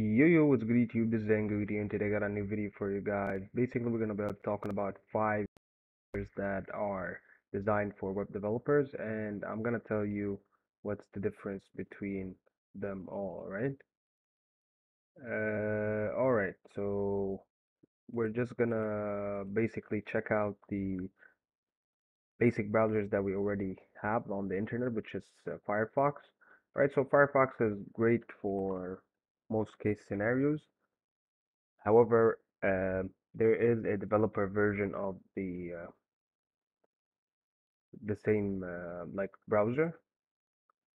Yo, what's good YouTube? This is Angry and today I got a new video for you guys. Basically, we're gonna be talking about five features that are designed for web developers, and I'm gonna tell you what's the difference between them all, right? All right. So we're just gonna basically check out the basic browsers that we already have on the internet, which is Firefox. All right. So Firefox is great for most case scenarios. However, there is a developer version of the same like browser,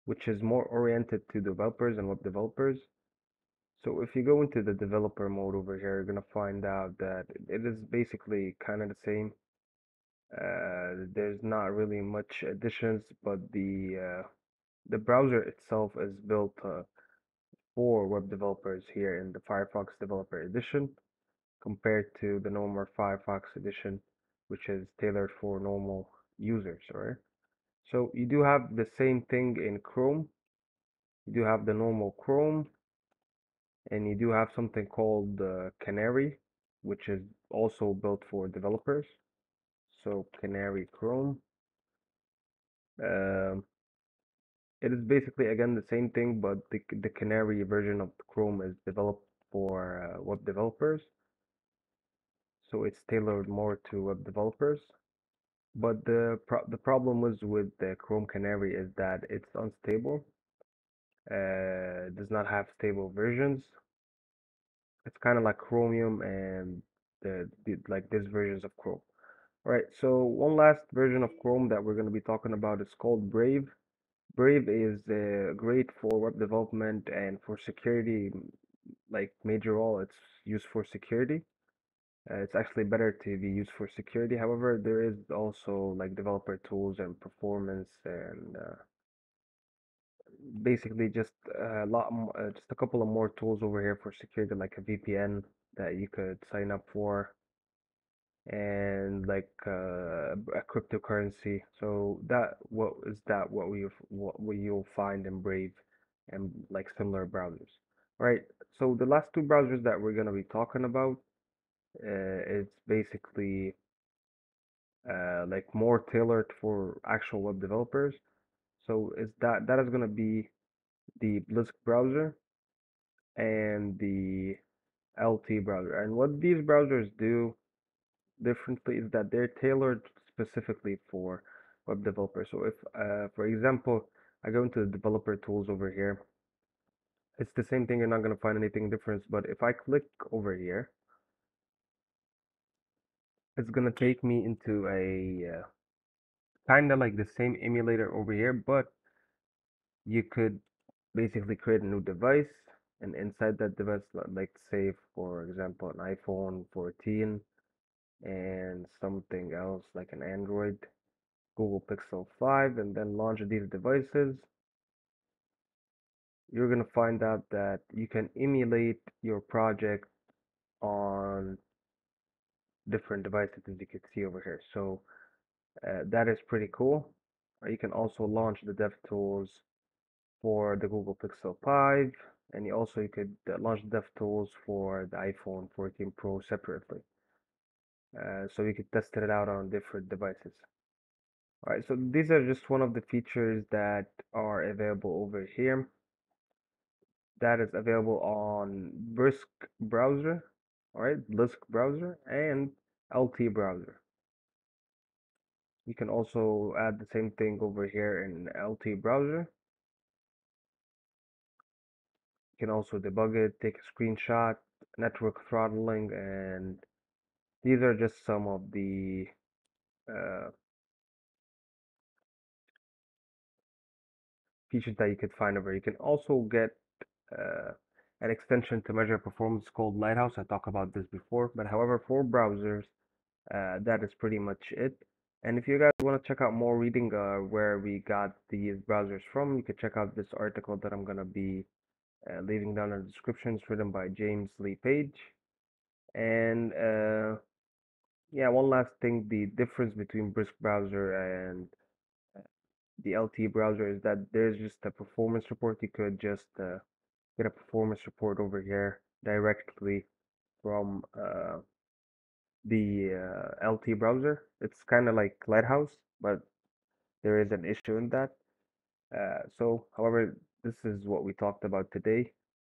which is more oriented to developers and web developers. So if you go into the developer mode over here, you're gonna find out that it is basically kind of the same. There's not really much additions, but the browser itself is built for web developers here in the Firefox Developer Edition, compared to the normal Firefox edition, which is tailored for normal users, right? So you do have the same thing in Chrome. You do have the normal Chrome, and you do have something called Canary, which is also built for developers. So Canary Chrome. Um, it is basically again the same thing, but the Canary version of Chrome is developed for web developers. So it's tailored more to web developers. But the problem was with the Chrome Canary is that it's unstable. Does not have stable versions. It's kind of like Chromium and like these versions of Chrome. All right, so one last version of Chrome that we're going to be talking about is called Brave. Brave is great for web development and for security, like major role. It's used for security. It's actually better to be used for security. However, there is also like developer tools and performance and basically just just a couple of more tools over here for security, like a VPN that you could sign up for, and like a cryptocurrency. So what you'll find in Brave and like similar browsers. All right. So the last two browsers that we're gonna be talking about, it's basically like more tailored for actual web developers. So is that is gonna be the Brisk browser and the LtBrowser. And what these browsers do differently is that they're tailored specifically for web developers. So if, for example, I go into the developer tools over here, it's the same thing. You're not going to find anything different. But if I click over here, it's going to take me into a kind of like the same emulator over here, but you could basically create a new device. And inside that device, like say, for example, an iPhone 14 and something else like an Android, Google Pixel 5, and then launch these devices, you're going to find out that you can emulate your project on different devices, as you can see over here. So that is pretty cool. You can also launch the dev tools for the Google Pixel 5, and you could launch dev tools for the iPhone 14 Pro separately. So you could test it out on different devices. All right, so these are just one of the features that are available over here. That is available on Brisk browser, all right, Brisk browser and LtBrowser. You can also add the same thing over here in LtBrowser. You can also debug it, take a screenshot, network throttling, and these are just some of the uh, features that you could find over. You can also get uh, an extension to measure performance called Lighthouse. I talked about this before, but however, for browsers, that is pretty much it. And if you guys want to check out more reading where we got these browsers from, you can check out this article that I'm going to be leaving down in the description. It's written by James Lee Page. And yeah, one last thing, the difference between Brisk browser and the LT browser is that there's just a performance report. You could just get a performance report over here directly from the LT browser. It's kind of like Lighthouse, but there is an issue in that. However, this is what we talked about today.